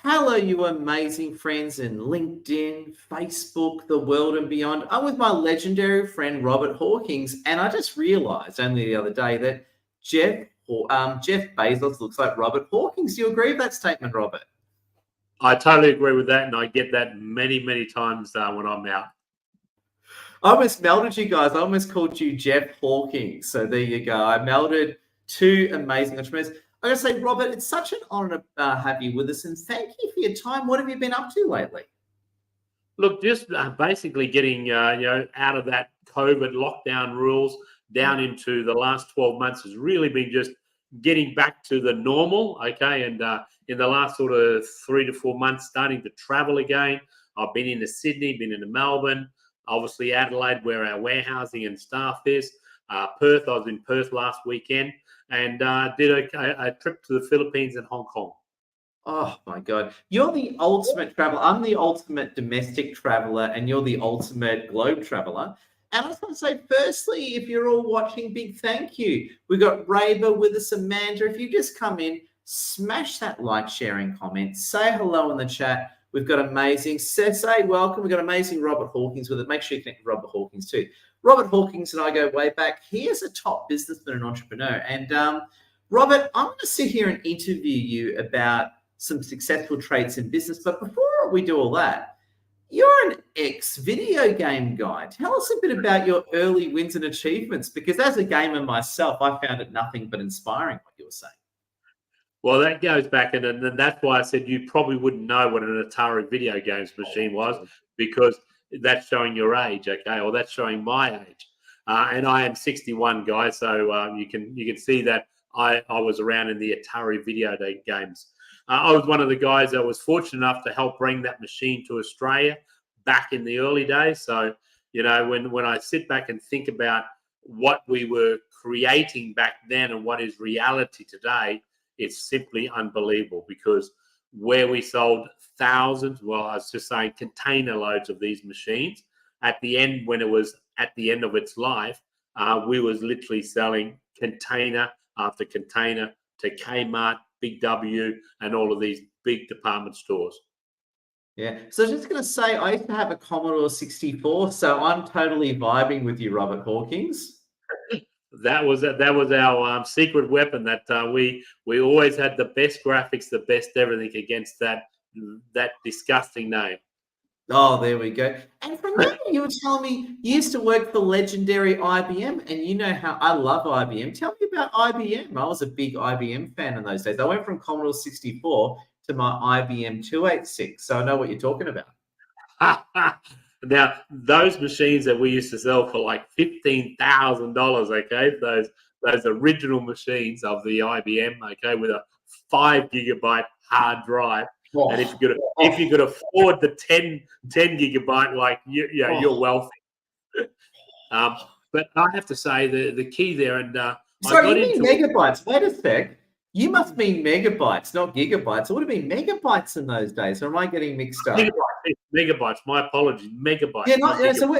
Hello, you amazing friends in LinkedIn, Facebook, the world and beyond. I'm with my legendary friend Robert Horkings, and I just realised only the other day that Jeff Bezos looks like Robert Horkings. Do you agree with that statement, Robert? I totally agree with that, and I get that many times when I'm out. I almost melded you guys. I almost called you Jeff Hawkins. So there you go. I melded two amazing entrepreneurs. I gotta say, Robert, it's such an honor to have you with us, and thank you for your time. What have you been up to lately? Look, just basically getting out of that COVID lockdown rules down into the last 12 months has really been just getting back to the normal. Okay, and in the last sort of 3 to 4 months, starting to travel again. I've been into Sydney, been into Melbourne, obviously Adelaide, where our warehousing and staff is. Perth, I was in Perth last weekend, and did a trip to the Philippines and Hong Kong. Oh my God. You're the ultimate traveler. I'm the ultimate domestic traveler, and you're the ultimate globe traveler. And I just want to say, firstly, if you're all watching, big thank you. We've got Raver with us, Amanda. If you just come in, smash that like, share, and comment. Say hello in the chat. We've got amazing, say welcome. We've got amazing Robert Horkings with it. Make sure you connect with Robert Horkings too. Robert Horkings and I go way back. He is a top businessman and entrepreneur. And Robert, I'm going to sit here and interview you about some successful traits in business. But before we do all that, you're an ex-video game guy. Tell us a bit about your early wins and achievements, because as a gamer myself, I found it nothing but inspiring what you were saying. Well, that goes back, and that's why I said you probably wouldn't know what an Atari video games machine was, because that's showing your age, okay, or that's showing my age. And I am 61, guys, so you can see that I was around in the Atari video games. I was one of the guys that was fortunate enough to help bring that machine to Australia back in the early days. So, when I sit back and think about what we were creating back then and what is reality today, it's simply unbelievable, because where we sold thousands, well, I was just saying container loads of these machines, at the end, when it was at the end of its life, we was literally selling container after container to Kmart, Big W, and all of these big department stores. Yeah. So I was just going to say, I used to have a Commodore 64, so I'm totally vibing with you, Robert Horkings. That was our secret weapon. That we always had the best graphics, the best everything against that disgusting name. Oh, there we go. And from memory, you were telling me you used to work for legendary IBM, and you know how I love IBM. Tell me about IBM. I was a big IBM fan in those days. I went from Commodore 64 to my IBM 286, so I know what you're talking about. Now, those machines that we used to sell for like $15,000, okay, those original machines of the IBM, okay, with a 5 gigabyte hard drive. Oh, and if you could afford the 10 gigabyte, like you're wealthy. But I have to say the key there, and sorry, you mean megabytes? Wait a sec. You must mean megabytes, not gigabytes. It would have been megabytes in those days. Or am I getting mixed up? Megabytes. My apologies. Megabytes. Yeah,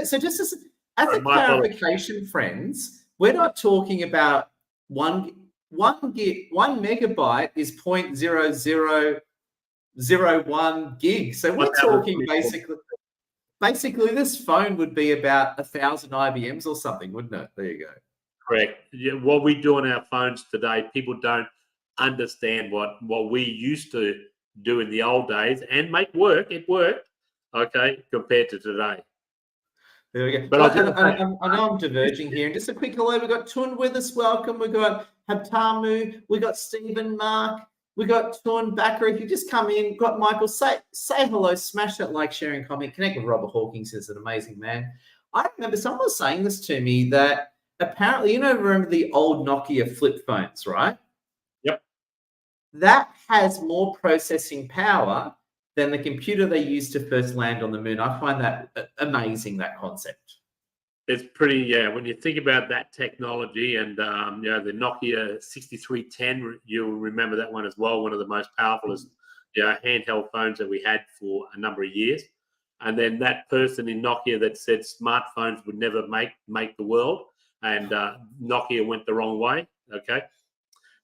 so just as a clarification, friends, we're not talking about one megabyte is 0.0001 gig. So we're talking basically this phone would be about 1,000 IBMs or something, wouldn't it? There you go. Correct. Yeah, what we do on our phones today, people don't understand what we used to do in the old days and make work. It worked, okay, compared to today. There we go. But I know I'm diverging here. And just a quick hello. We've got Tun with us. Welcome. We've got Habtamu. We've got Stephen, Mark. We've got Tun Backer. If you just come in, we've got Michael. Say hello. Smash that like, share, and comment. Connect with Robert Horkings. He's an amazing man. I remember someone was saying this to me, that apparently, remember the old Nokia flip phones, right? Yep. That has more processing power than the computer they used to first land on the moon. I find that amazing, that concept. It's pretty, when you think about that technology, and the Nokia 6310, you'll remember that one as well, one of the most powerful handheld phones that we had for a number of years. And then that person in Nokia that said smartphones would never make the world, and Nokia went the wrong way, okay?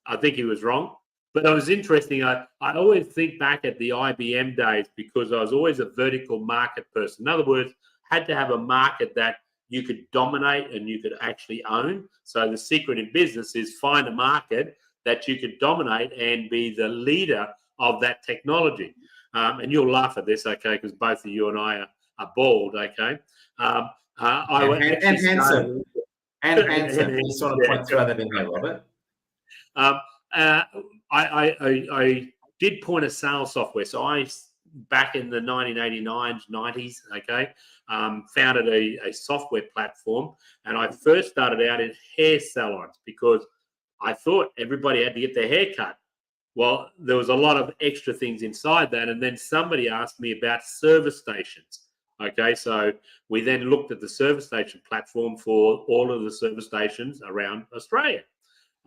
I think he was wrong. But it was interesting. I always think back at the IBM days because I was always a vertical market person. In other words, had to have a market that you could dominate and you could actually own. So the secret in business is find a market that you could dominate and be the leader of that technology. And you'll laugh at this, okay, because both of you and I are bald, okay. And handsome. And handsome. You just want to throw that in there, Robert. I did point of sale software. So I, back in the 1989s, 90s, okay, founded a software platform. And I first started out in hair salons because I thought everybody had to get their hair cut. Well, there was a lot of extra things inside that. And then somebody asked me about service stations. Okay, so we then looked at the service station platform for all of the service stations around Australia.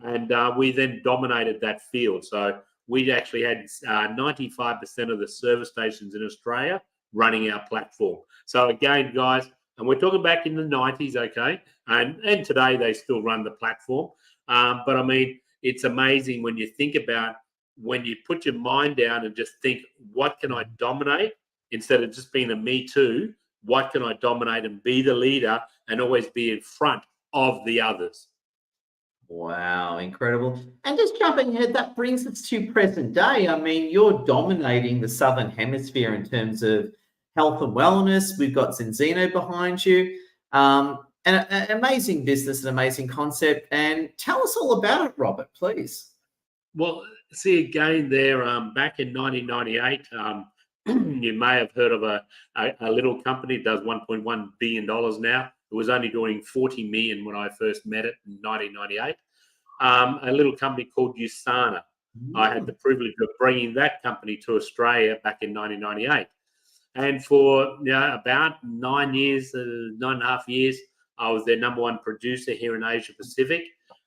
And we then dominated that field. So we actually had 95% of the service stations in Australia running our platform. So again, guys, and we're talking back in the 90s, okay? And today they still run the platform. But I mean, it's amazing when you think about when you put your mind down and just think, what can I dominate? Instead of just being a me too, what can I dominate and be the leader and always be in front of the others? Wow, incredible. And just jumping ahead, that brings us to present day. I mean, you're dominating the Southern Hemisphere in terms of health and wellness. We've got Zenzino behind you. And an amazing business, an amazing concept. And tell us all about it, Robert, please. Well, see, again there, back in 1998, you may have heard of a little company that does $1.1 billion now. It was only doing 40 million when I first met it in 1998. A little company called USANA. I had the privilege of bringing that company to Australia back in 1998. And for about 9 years, 9.5 years, I was their number one producer here in Asia Pacific.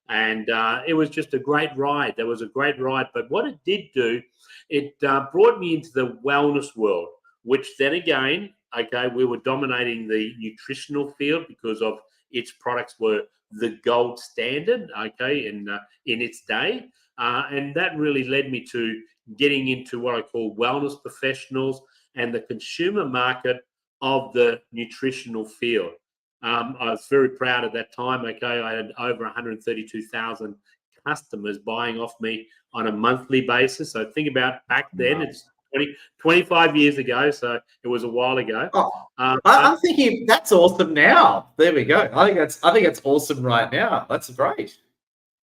And it was just a great ride. There was a great ride. But what it did do, it brought me into the wellness world, which then again, okay, we were dominating the nutritional field because of its products were the gold standard, okay, in its day. And that really led me to getting into what I call wellness professionals and the consumer market of the nutritional field. I was very proud at that time, okay, I had over 132,000 customers buying off me on a monthly basis. So think about back then, it's 25 years ago, so it was a while ago. I'm thinking that's awesome now. There we go. I think that's awesome right now. That's great.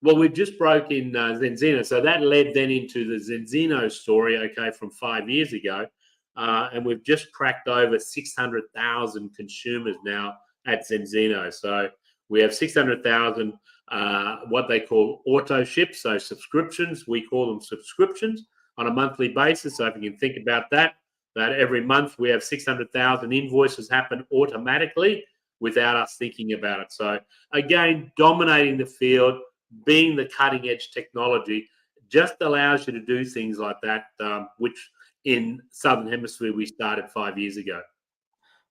Well, we just broke in Zenzino, so that led then into the Zenzino story, okay, from 5 years ago, and we've just cracked over 600,000 consumers now at Zenzino. So we have 600,000 what they call auto ships, so subscriptions. We call them subscriptions on a monthly basis. So if you can think about that every month we have 600,000 invoices happen automatically without us thinking about it. So again, dominating the field, being the cutting edge technology just allows you to do things like that, which in Southern Hemisphere we started 5 years ago.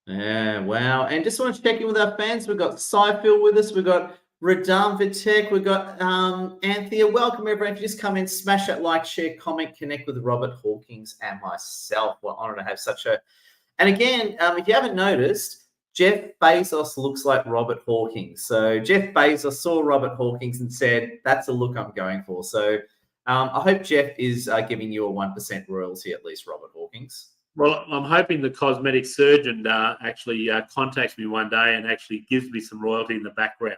Yeah, wow. And just want to check in with our fans. We've got Syphil with us. We've got Radam Vitek. We've got Anthea. Welcome, everyone. If you just come in, smash that like, share, comment, connect with Robert Horkings and myself. We're honored to have such a... And again, if you haven't noticed, Jeff Bezos looks like Robert Horkings. So Jeff Bezos saw Robert Horkings and said, that's the look I'm going for. So I hope Jeff is giving you a 1% royalty at least, Robert Horkings. Well, I'm hoping the cosmetic surgeon actually contacts me one day and actually gives me some royalty in the background.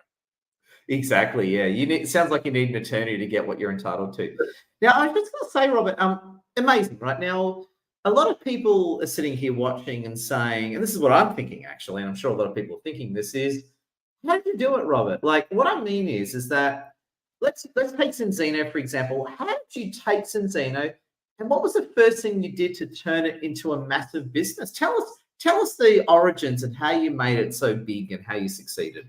Exactly, yeah. It sounds like you need an attorney to get what you're entitled to. Now, I was just going to say, Robert, amazing, right? Now, a lot of people are sitting here watching and saying, and this is what I'm thinking, actually, and I'm sure a lot of people are thinking this is, how did you do it, Robert? Like, what I mean is that let's take Zenzino, for example. How did you take Zenzino, and what was the first thing you did to turn it into a massive business? Tell us the origins and how you made it so big and how you succeeded.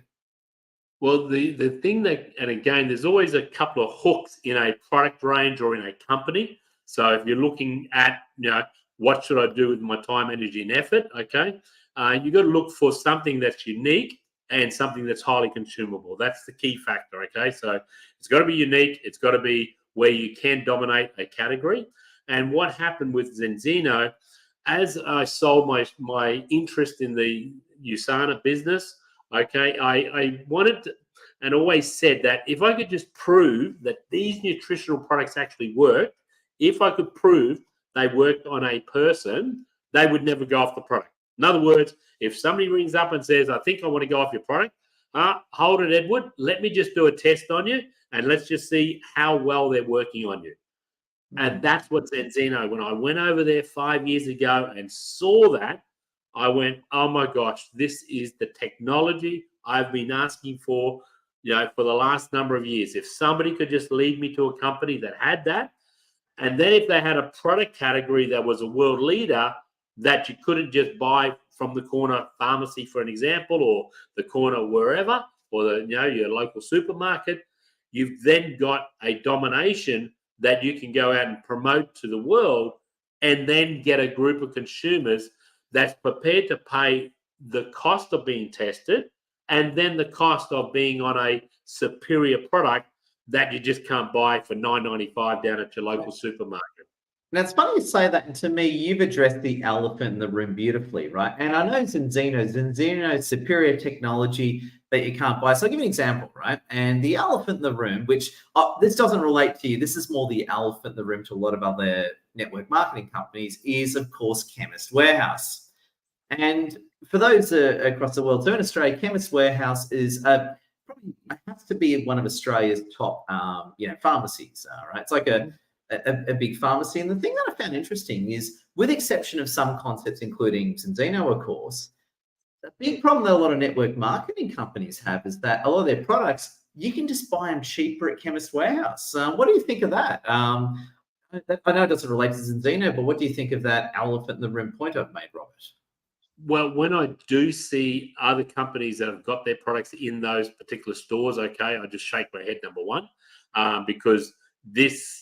Well, the thing that, and again, there's always a couple of hooks in a product range or in a company. So if you're looking at, what should I do with my time, energy, and effort? Okay, you got to look for something that's unique and something that's highly consumable. That's the key factor. Okay, so it's got to be unique. It's got to be where you can dominate a category. And what happened with Zenzino, as I sold my interest in the USANA business, okay, I wanted to, and always said that if I could just prove that these nutritional products actually work, if I could prove they worked on a person, they would never go off the product. In other words, if somebody rings up and says, I think I want to go off your product, hold it, Edward, let me just do a test on you and let's just see how well they're working on you. And that's what Zenzino, when I went over there 5 years ago and saw that, I went, oh my gosh, this is the technology I've been asking for, for the last number of years. If somebody could just lead me to a company that had that, and then if they had a product category that was a world leader that you couldn't just buy from the corner pharmacy, for an example, or the corner wherever, or your local supermarket, you've then got a domination that you can go out and promote to the world, and then get a group of consumers that's prepared to pay the cost of being tested and then the cost of being on a superior product that you just can't buy for $9.95 down at your local supermarket. Now, it's funny you say that, and to me, you've addressed the elephant in the room beautifully, right? And I know Zenzino's superior technology that you can't buy. So I'll give you an example, right? And the elephant in the room, which this doesn't relate to you, this is more the elephant in the room to a lot of other network marketing companies, is, of course, Chemist Warehouse. And for those across the world, so in Australia, Chemist Warehouse is probably has to be one of Australia's top, pharmacies, right? It's like a big pharmacy. And the thing that I found interesting is, with exception of some concepts, including Zenzino, of course, the big problem that a lot of network marketing companies have is that a lot of their products, you can just buy them cheaper at Chemist Warehouse. What do you think of that? I know it doesn't relate to Zenzino, but what do you think of that elephant in the room point I've made, Robert? Well, when I do see other companies that have got their products in those particular stores, okay, I just shake my head, number one, because these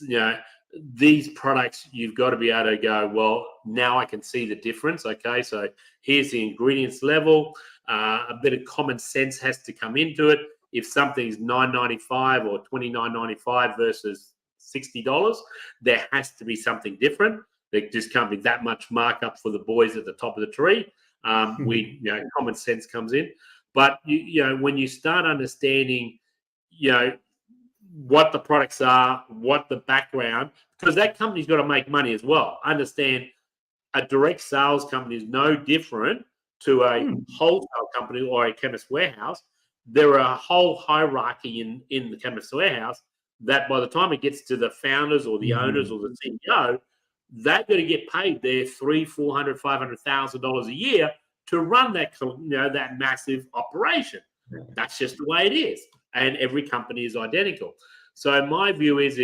products, you've got to be able to go, well, now I can see the difference. Okay, so here's the ingredients level. A bit of common sense has to come into it. If something's $9.95 or $29.95 versus $60, there has to be something different. There just can't be that much markup for the boys at the top of the tree. Common sense comes in. But when you start understanding, what the products are, what the background, because that company's got to make money as well. Understand, a direct sales company is no different to a wholesale company or a Chemist Warehouse. There are a whole hierarchy in the Chemist Warehouse that by the time it gets to the founders or the owners or the CEO, they've got to get paid their $300,000, $400,000, $500,000 a year to run that that massive operation. That's just the way it is. And every company is identical. So my view is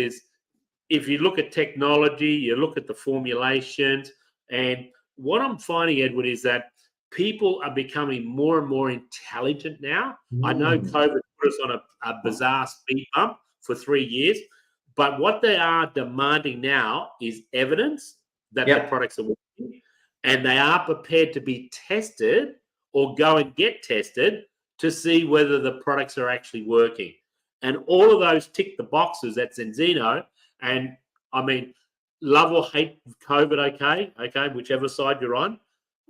if you look at technology, you look at the formulations, and what I'm finding, Edward, is that people are becoming more and more intelligent now. I know COVID put us on a bizarre speed bump for 3 years, but what they are demanding now is evidence that the products are working, and they are prepared to be tested or go and get tested to see whether the products are actually working. And all of those tick the boxes at Zenzino. And I mean, love or hate COVID, okay, whichever side you're on.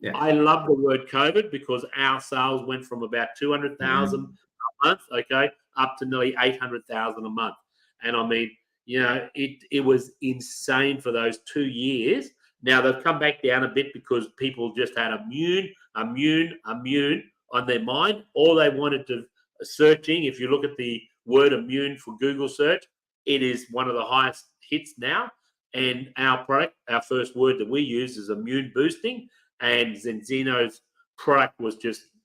Yeah. I love the word COVID because our sales went from about 200,000 a month, okay, up to nearly 800,000 a month. And I mean, it was insane for those 2 years. Now they've come back down a bit because people just had immune on their mind. All they wanted to searching, if you look at the word immune for Google search, it is one of the highest hits now. And our product, our first word that we use is immune boosting. And Zenzino's product was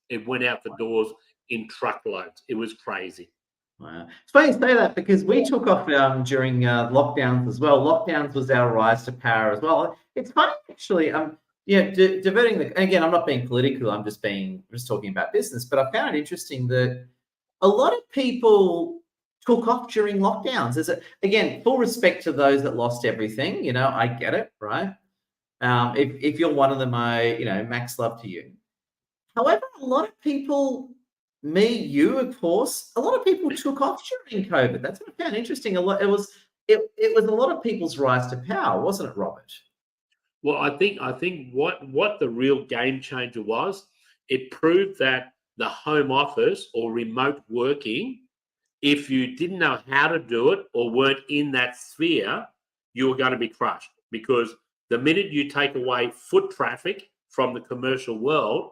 it went out the doors in truckloads. It was crazy. Wow. It's funny you say that because we took off during lockdowns as well. Lockdowns was our rise to power as well. It's funny actually. Diverting again, I'm not being political. I'm just talking about business. But I found it interesting that a lot of people took off during lockdowns. Again, full respect to those that lost everything. I get it, right? If you're one of them, max love to you. However, a lot of people, me, you, of course, a lot of people took off during COVID. That's what I found interesting. It was it was a lot of people's rise to power, wasn't it, Robert? Well, I think what the real game changer was, it proved that the home office or remote working, if you didn't know how to do it or weren't in that sphere, you were going to be crushed, because the minute you take away foot traffic from the commercial world,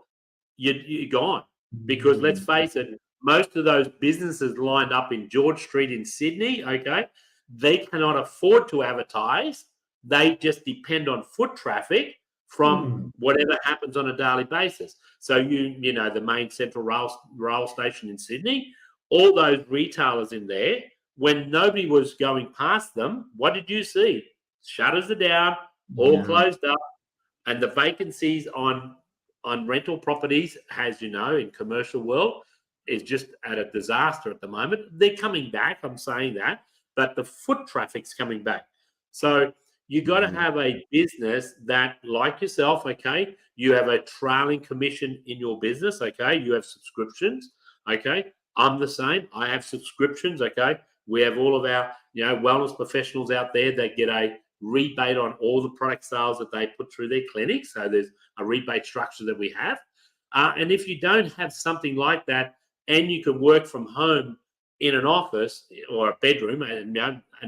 you're gone. Because let's face it, most of those businesses lined up in George Street in Sydney, okay, they cannot afford to advertise. They just depend on foot traffic from whatever happens on a daily basis. So you know, the main central rail station in Sydney, all those retailers in there, when nobody was going past them, what did you see? Shutters are down, all closed up, and the vacancies on rental properties, as you know, in commercial world, is just at a disaster at the moment. They're coming back, I'm saying that, but the foot traffic's coming back. So you got to have a business that, like yourself, okay, you have a trailing commission in your business, okay, you have subscriptions, okay. I'm the same. I have subscriptions, okay. We have all of our, you know, wellness professionals out there that get a rebate on all the product sales that they put through their clinics. So there's a rebate structure that we have. And if you don't have something like that, and you can work from home in an office or a bedroom, and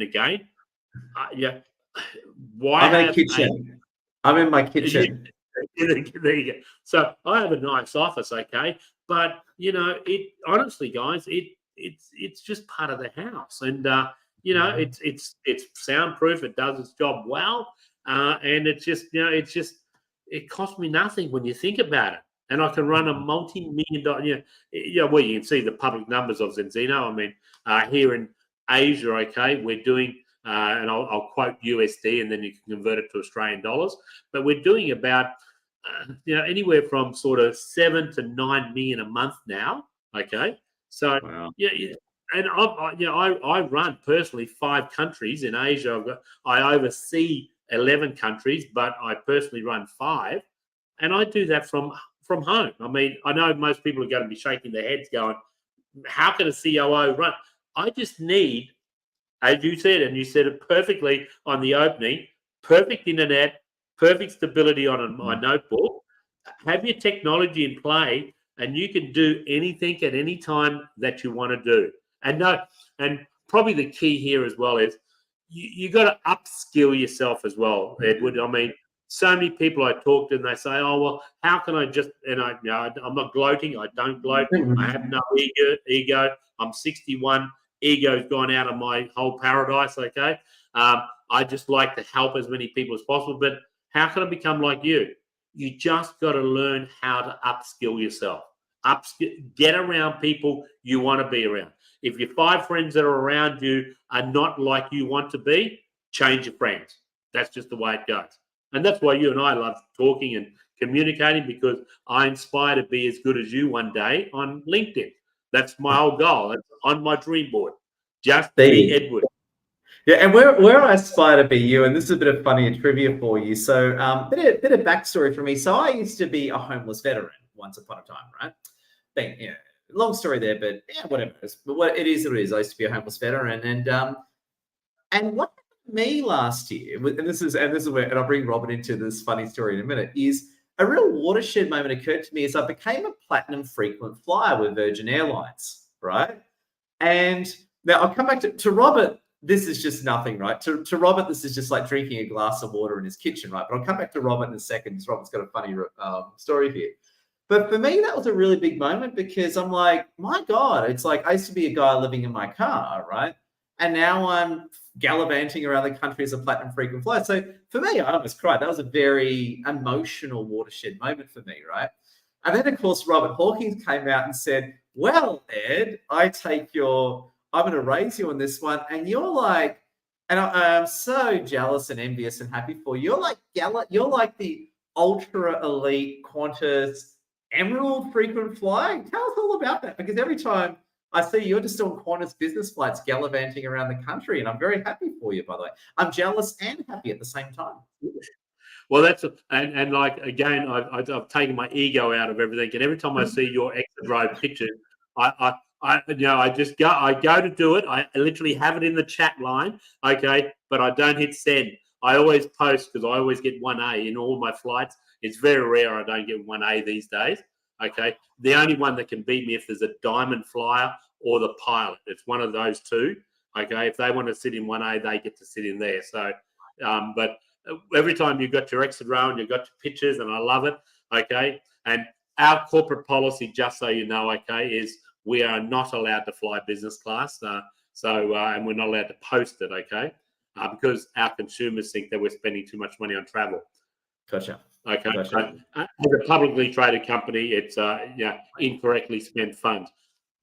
again, why I'm in a have kitchen. I'm in my kitchen. There you go. So I have a nice office, okay, but you know, it honestly, guys, it's just part of the house, and you know, it's soundproof. It does its job well, and it's just, you know, it costs me nothing when you think about it. And I can run a multi-million-dollar, well, you can see the public numbers of Zenzino. I mean, here in Asia, okay, we're doing, and I'll quote USD, and then you can convert it to Australian dollars. But we're doing about, anywhere from sort of 7 to 9 million a month now. Okay, so and I run personally 5 countries in Asia. I oversee 11 countries, but I personally run 5, and I do that from home. I mean, I know most people are going to be shaking their heads going, how can a COO run? I just need, as you said, and you said it perfectly on the opening, perfect internet, perfect stability on my notebook, have your technology in play, and you can do anything at any time that you want to do. And probably the key here as well is you got to upskill yourself as well, Edward. I mean, so many people I talk to, and they say, "Oh, well, how can I just?" And I'm not gloating. I don't gloat. I have no ego. I'm 61. Ego's gone out of my whole paradise. Okay, I just like to help as many people as possible. But how can I become like you? You just got to learn how to upskill yourself. Get around people you want to be around. If your 5 friends that are around you are not like you want to be, change your friends. That's just the way it goes. And that's why you and I love talking and communicating, because I aspire to be as good as you one day on LinkedIn. That's my whole goal. That's on my dream board. Just be Edward. Yeah, and where I aspire to be you, and this is a bit of funny and trivia for you. So, bit of backstory for me. So, I used to be a homeless veteran once upon a time, right? Long story there, but yeah, whatever. But what it is, I used to be a homeless veteran, and what happened to me last year, and this is where, and I'll bring Robert into this funny story in a minute, is a real watershed moment occurred to me as I became a platinum frequent flyer with Virgin Airlines, right? And now I'll come back to Robert. This is just nothing, right? To Robert, this is just like drinking a glass of water in his kitchen, right? But I'll come back to Robert in a second, because Robert's got a funny story here. But for me, that was a really big moment, because I'm like, my God, it's like I used to be a guy living in my car, right? And now I'm gallivanting around the country as a platinum frequent flyer. So for me, I almost cried. That was a very emotional watershed moment for me, right? And then, of course, Robert Horkings came out and said, well, Ed, I'm going to raise you on this one. And you're like, and I'm so jealous and envious and happy for you. You're like the ultra elite Qantas Emerald frequent flyer. Tell us all about that, because every time I see you're just on Qantas business flights gallivanting around the country, and I'm very happy for you, by the way. I'm jealous and happy at the same time. Well, and like, again, I've taken my ego out of everything, and every time I see your exit row pictures, I I just go to do it. I literally have it in the chat line, okay, but I don't hit send. I always post because I always get 1A in all my flights. It's very rare I don't get 1A these days, okay. The only one that can beat me if there's a diamond flyer or the pilot. It's one of those two, okay. If they want to sit in 1A, they get to sit in there. So, but every time you've got your exit row and you've got your pictures, and I love it, okay. And our corporate policy, just so you know, okay, is we are not allowed to fly business class. And we're not allowed to post it, okay, because our consumers think that we're spending too much money on travel. Gotcha. Okay. Gotcha. As a publicly traded company, it's incorrectly spent funds.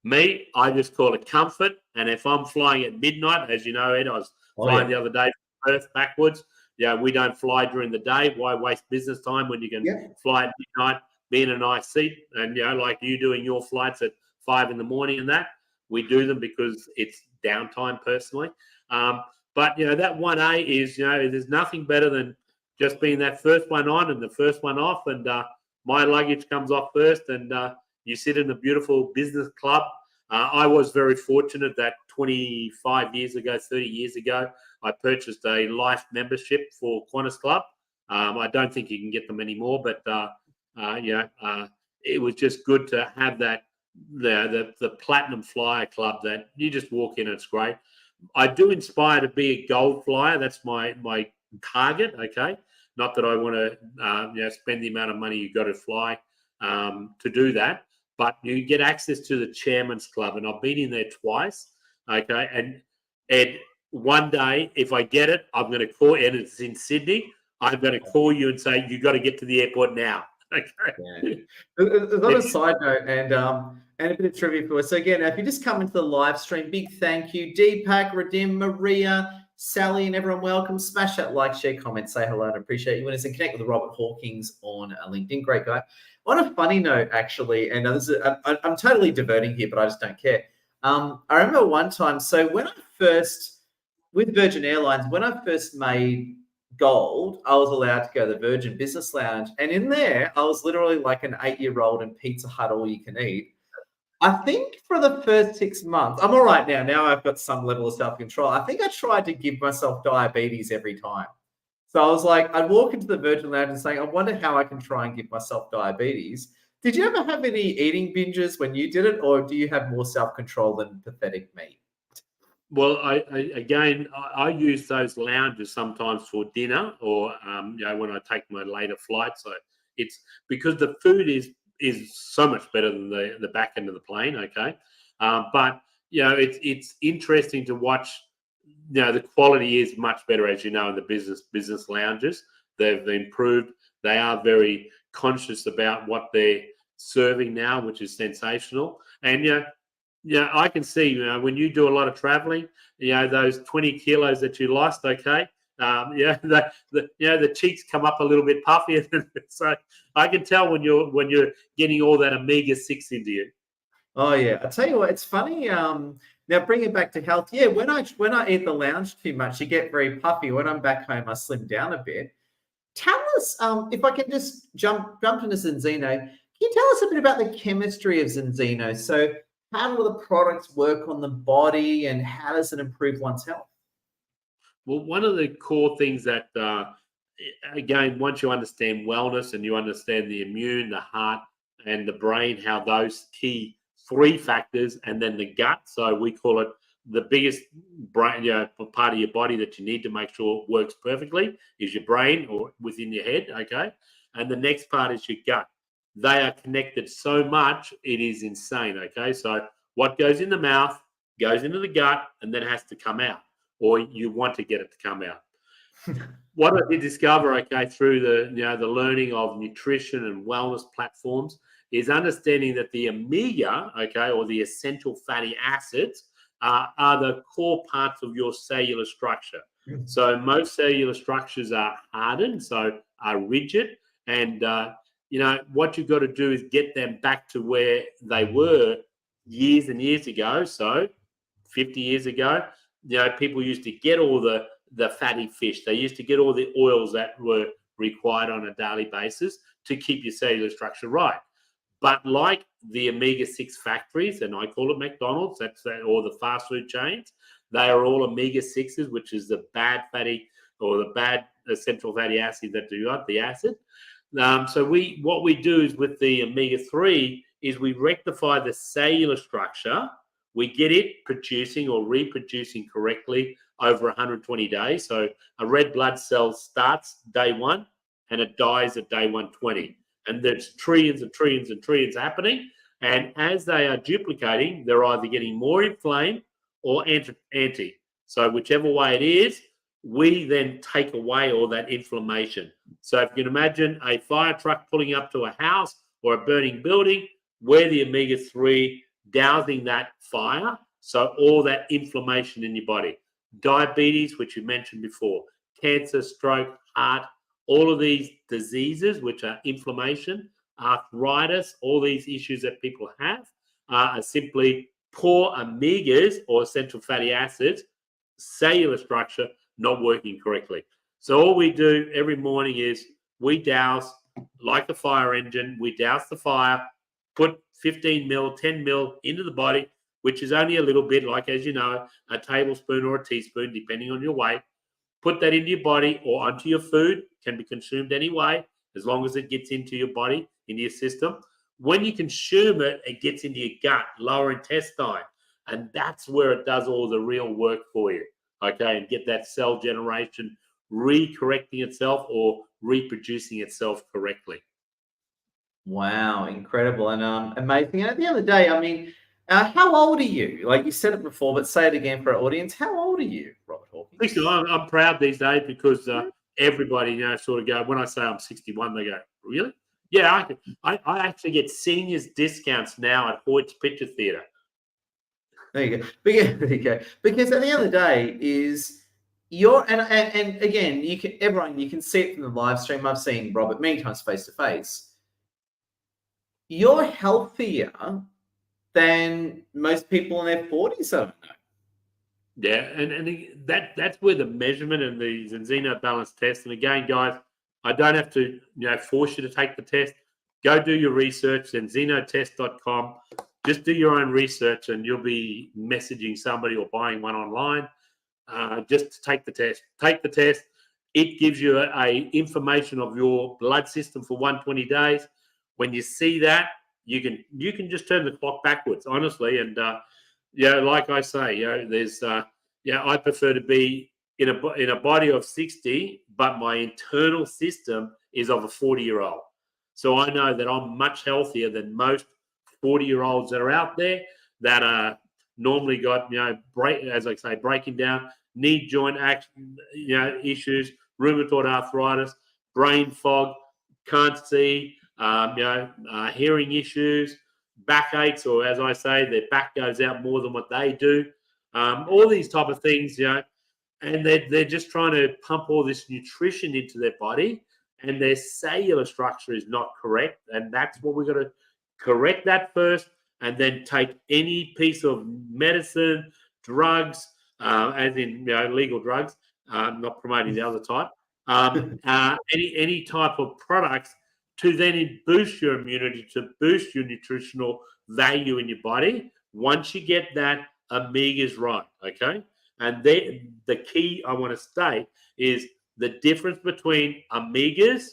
Me, I just call it comfort. And if I'm flying at midnight, as you know, Ed, I was flying the other day from Perth backwards. Yeah, we don't fly during the day. Why waste business time when you can fly at midnight, be in a nice seat, and like you doing your flights at 5 a.m. and that. We do them because it's downtime personally. But that 1A is there's nothing better than just being that first one on and the first one off, and my luggage comes off first, and you sit in a beautiful business club. I was very fortunate that 25 years ago, 30 years ago, I purchased a life membership for Qantas Club. I don't think you can get them anymore, but it was just good to have that the Platinum Flyer Club that you just walk in and it's great. I do aspire to be a gold flyer. That's my target, okay? Not that I want to spend the amount of money you've got to fly to do that, but you get access to the Chairman's Club, and I've been in there twice, okay? And one day, if I get it, I'm going to call, and it's in Sydney, I'm going to call you and say, you got to get to the airport now. Okay. Yeah. There's another side note and a bit of trivia for us. So again, if you just come into the live stream, big thank you. Deepak, Radim, Maria, Sally, and everyone welcome. Smash that like, share, comment, say hello, and appreciate you. And connect with Robert Horkings on LinkedIn. Great guy. On a funny note, actually, and I'm totally diverting here, but I just don't care. I remember one time, so when I first, with Virgin Airlines, when I first made gold, I was allowed to go to the Virgin Business Lounge. And in there, I was literally like an 8-year-old in Pizza Hut all you can eat. I think for the first 6 months, I'm all right now. Now I've got some level of self-control. I think I tried to give myself diabetes every time. So I was like, I'd walk into the Virgin Lounge and say, I wonder how I can try and give myself diabetes. Did you ever have any eating binges when you did it, or do you have more self-control than pathetic me? Well, I use those lounges sometimes for dinner, or when I take my later flight. So it's because the food is so much better than the back end of the plane. Okay, but it's interesting to watch. The quality is much better, as you know, in the business lounges. They've improved. They are very conscious about what they're serving now, which is sensational. And I can see, when you do a lot of traveling, those 20 kilos that you lost, okay, the cheeks come up a little bit puffy. So I can tell when you're getting all that omega-6 into you. Oh yeah, I tell you what, it's funny. Now bring it back to health. Yeah, when I eat the lounge too much, you get very puffy. When I'm back home, I slim down a bit. Tell us, if I can just jump into Zinzino, can you tell us a bit about the chemistry of Zinzino? So how do the products work on the body, and how does it improve one's health? Well, one of the core things that, again, once you understand wellness and you understand the immune, the heart, and the brain, how those key 3 factors, and then the gut. So we call it the biggest brain, part of your body that you need to make sure works perfectly is your brain, or within your head. Okay. And the next part is your gut. They are connected so much, it is insane. Okay. So what goes in the mouth goes into the gut and then has to come out, or you want to get it to come out. What I did discover, okay, through the learning of nutrition and wellness platforms, is understanding that the omega, okay, or the essential fatty acids are the core parts of your cellular structure. So most cellular structures are hardened, so are rigid, and what you've got to do is get them back to where they were years and years ago. So 50 years ago, people used to get all the fatty fish. They used to get all the oils that were required on a daily basis to keep your cellular structure right. But like the omega-6 factories, and I call it McDonald's, that's that, or the fast food chains, they are all omega-6s, which is the bad fatty or the bad essential fatty acid that do got the acid. So what we do is with the omega-3 is we rectify the cellular structure. We get it producing or reproducing correctly over 120 days. So a red blood cell starts day 1 and it dies at day 120. And there's trillions and trillions and trillions happening. And as they are duplicating, they're either getting more inflamed or anti. So whichever way it is, we then take away all that inflammation. So if you can imagine a fire truck pulling up to a house or a burning building, we're the omega-3 dousing that fire. So all that inflammation in your body, diabetes, which you mentioned before, cancer, stroke, heart, all of these diseases, which are inflammation, arthritis, all these issues that people have are simply poor omegas or essential fatty acids, cellular structure not working correctly. So all we do every morning is we douse, like a fire engine, we douse the fire, put 15 mil, 10 mil into the body, which is only a little bit, like, as you know, a tablespoon or a teaspoon, depending on your weight. Put that into your body or onto your food, can be consumed anyway, as long as it gets into your body, into your system. When you consume it, it gets into your gut, lower intestine, and that's where it does all the real work for you, okay, and get that cell generation re-correcting itself or reproducing itself correctly. Wow, incredible and amazing. And at the end of the day, I mean, how old are you? Like you said it before, but say it again for our audience. How old are you, Robert Horkings? Listen, I'm proud these days because everybody, sort of go, when I say I'm 61, they go, really? Yeah, I actually get seniors discounts now at Hoyt's Picture Theatre. There you go. There you go. Because at the end of the day, is you're and again, you can see it from the live stream. I've seen Robert many times face to face. You're healthier than most people in their 40s. I don't know. Yeah, and that's where the measurement and the Zenzino balance test. And again, guys, I don't have to force you to take the test. Go do your research, zenzinotest.com. Just do your own research, and you'll be messaging somebody or buying one online. Just to take the test. Take the test. It gives you a information of your blood system for 120 days. When you see that, you can just turn the clock backwards, honestly. And like I say, there's I prefer to be in a body of 60, but my internal system is of a 40-year-old. So I know that I'm much healthier than most 40-year-olds that are out there that are normally got as I say, breaking down, knee joint action, issues, rheumatoid arthritis, brain fog, can't see. Hearing issues, backaches, or as I say, their back goes out more than what they do. All these type of things, and they're just trying to pump all this nutrition into their body, and their cellular structure is not correct. And that's what we've got to correct that first, and then take any piece of medicine, drugs, as in legal drugs, not promoting the other type, any type of products to then boost your immunity, to boost your nutritional value in your body once you get that omegas right, okay? And the key I want to state is the difference between omegas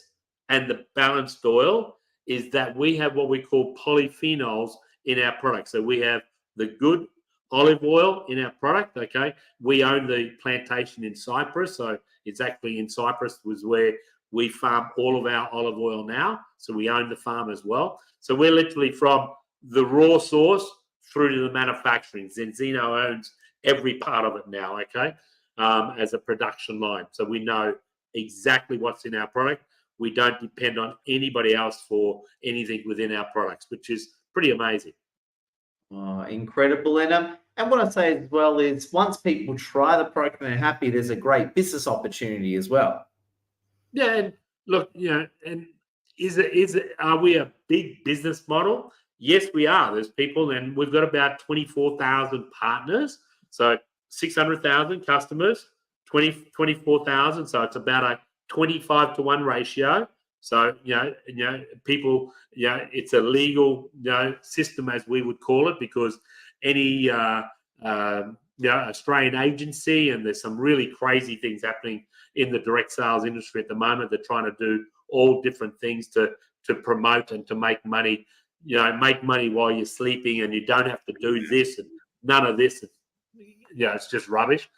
and the balanced oil is that we have what we call polyphenols in our product. So we have the good olive oil in our product, okay? We own the plantation in Cyprus, so it's actually in Cyprus was where we farm all of our olive oil now, so we own the farm as well. So we're literally from the raw source through to the manufacturing. Zenzino owns every part of it now, okay, as a production line. So we know exactly what's in our product. We don't depend on anybody else for anything within our products, which is pretty amazing. Oh, incredible. And what I say as well is once people try the product and they're happy, there's a great business opportunity as well. Yeah, and look, and are we a big business model? Yes, we are. There's people, and we've got about 24,000 partners. So 600,000 customers, 24,000. So it's about a 25-to-1 ratio So, people, it's a legal, system, as we would call it, because any, Australian agency, and there's some really crazy things happening in the direct sales industry at the moment. They're trying to do all different things to promote and to make money, make money while you're sleeping, and you don't have to do this and none of this. It's just rubbish.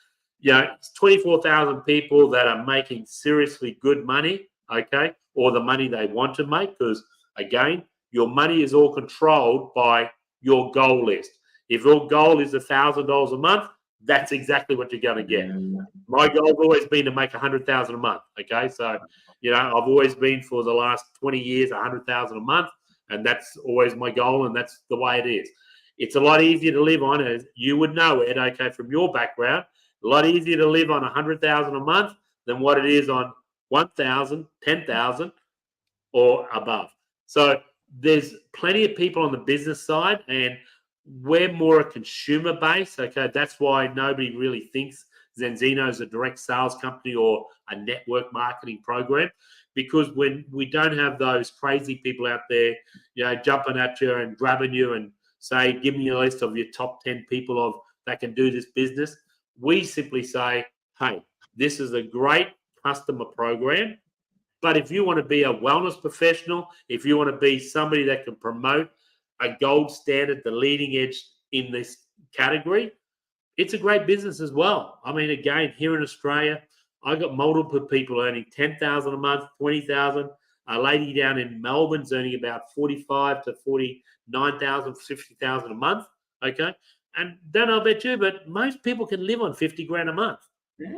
It's 24,000 people that are making seriously good money, okay, or the money they want to make, because, again, your money is all controlled by your goal list. If your goal is $1,000 a month, that's exactly what you're going to get. My goal's always been to make $100,000 a month, okay? So, I've always been, for the last 20 years, $100,000 a month, and that's always my goal, and that's the way it is. It's a lot easier to live on, as you would know, Ed, okay, from your background, a lot easier to live on $100,000 a month than what it is on 1,000, 10,000 or above. So there's plenty of people on the business side, and we're more a consumer base. Okay, that's why nobody really thinks Zenzino is a direct sales company or a network marketing program, because when we don't have those crazy people out there, jumping at you and grabbing you and say, give me a list of your top 10 people that can do this business. We simply say, hey, this is a great customer program, but if you want to be a wellness professional, if you want to be somebody that can promote a gold standard, the leading edge in this category, it's a great business as well. I mean, again, here in Australia, I got multiple people earning $10,000 a month, $20,000. A lady down in Melbourne's earning about $45,000 to $49,000, $50,000 a month. Okay, and don't know about you, but most people can live on $50,000 a month. Yeah,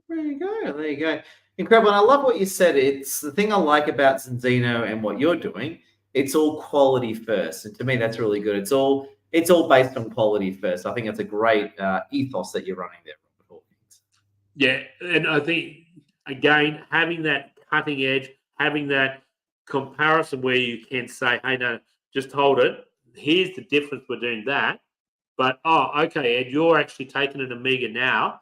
there you go. There you go. Incredible. And I love what you said. It's the thing I like about Zenzino and what you're doing. It's all quality first, and to me, that's really good. It's all based on quality first. I think that's a great ethos that you're running there, Robert Horkings. Yeah, and I think, again, having that cutting edge, having that comparison where you can say, hey, no, just hold it. Here's the difference between that. But, okay, Ed, you're actually taking an Omega now.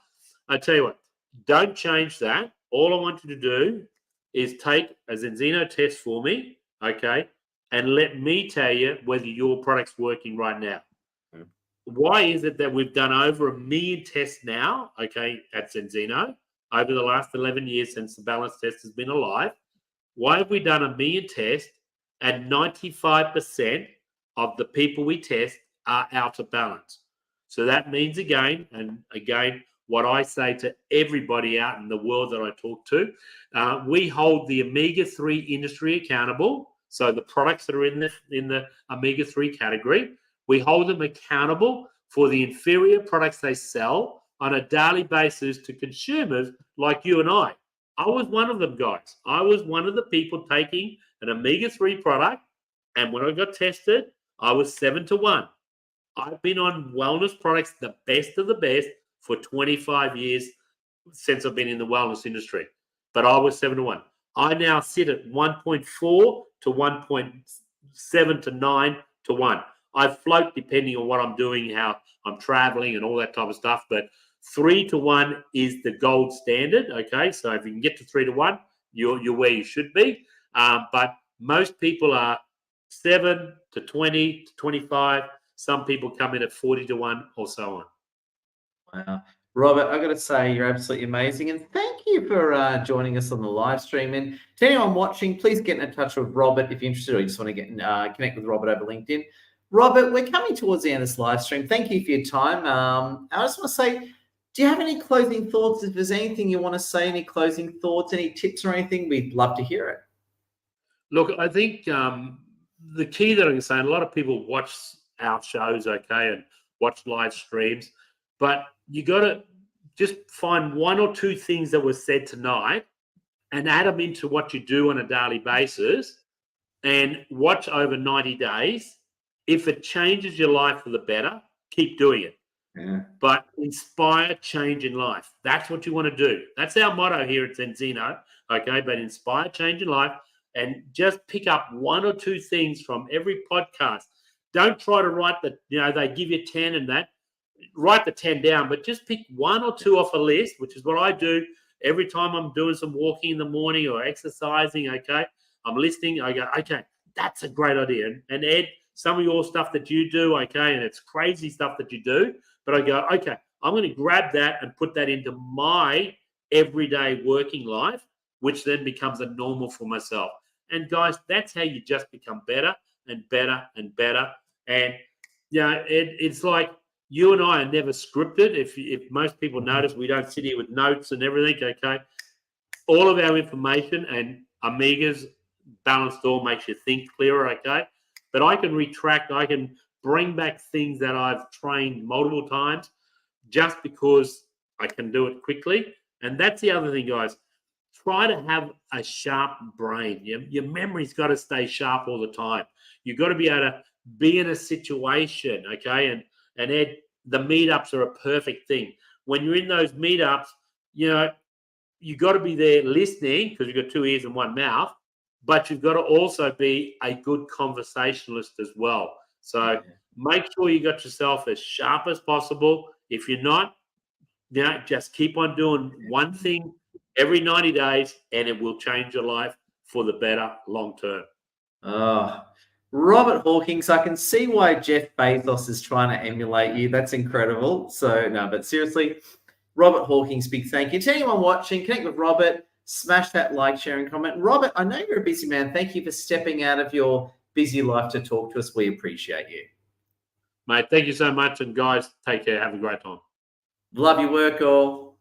I tell you what, don't change that. All I want you to do is take a Zenzino test for me, okay, and let me tell you whether your product's working right now. Why is it that we've done over 1 million tests now, okay, at Zenzino over the last 11 years since the balance test has been alive? Why have we done 1 million tests and 95% of the people we test are out of balance? So that means, again, what I say to everybody out in the world that I talk to, we hold the omega-3 industry accountable. So the products that are in the omega-3 category, we hold them accountable for the inferior products they sell on a daily basis to consumers like you and I. I was one of them, guys. I was one of the people taking an omega-3 product, and when I got tested, I was 7-1. I've been on wellness products, the best of the best, for 25 years since I've been in the wellness industry. But I was 7-1. I now sit at 1.4 to 1.7 to 9 to 1. I float depending on what I'm doing, how I'm traveling and all that type of stuff. But 3-1 is the gold standard. Okay, so if you can get to 3-1, you're where you should be. But most people are 7 to 20 to 25. Some people come in at 40-1 or so on. Wow. Robert, I got to say, you're absolutely amazing. And thank you for joining us on the live stream. And to anyone watching, please get in touch with Robert if you're interested, or you just want to get connect with Robert over LinkedIn. Robert, we're coming towards the end of this live stream. Thank you for your time. I just want to say, do you have any closing thoughts? If there's anything you want to say, any closing thoughts, any tips or anything, we'd love to hear it. Look, I think the key that I can say, and a lot of people watch our shows, okay, and watch live streams, but you got to just find 1 or 2 things that were said tonight and add them into what you do on a daily basis and watch over 90 days. If it changes your life for the better, keep doing it. Yeah. But inspire change in life. That's what you want to do. That's our motto here at Zenzino, okay? But inspire change in life, and just pick up 1 or 2 things from every podcast. Don't try to write they give you 10 and that. Write the 10 down, but just pick 1 or 2 off a list, which is what I do every time I'm doing some walking in the morning or exercising, okay? I'm listening. I go, okay, that's a great idea. And Ed, some of your stuff that you do, okay, and it's crazy stuff that you do, but I go, okay, I'm going to grab that and put that into my everyday working life, which then becomes a normal for myself. And guys, that's how you just become better and better and better. And it's like you and I are never scripted. If most people notice, we don't sit here with notes and everything. Okay, all of our information and Amiga's balanced door makes you think clearer. Okay, but I can retract. I can bring back things that I've trained multiple times just because I can do it quickly. And that's the other thing, guys. Try to have a sharp brain. Your memory's got to stay sharp all the time. You've got to be able to be in a situation, okay? And Ed, the meetups are a perfect thing. When you're in those meetups, you've got to be there listening because you've got 2 ears and 1 mouth, but you've got to also be a good conversationalist as well. So make sure you got yourself as sharp as possible. If you're not, just keep on doing one thing every 90 days and it will change your life for the better long term. Oh, Robert Horkings, I can see why Jeff Bezos is trying to emulate you. That's incredible. So, no, but seriously, Robert Horkings, big thank you. To anyone watching, connect with Robert, smash that like, share, and comment. Robert, I know you're a busy man. Thank you for stepping out of your busy life to talk to us. We appreciate you. Mate, thank you so much. And guys, take care. Have a great time. Love your work, all.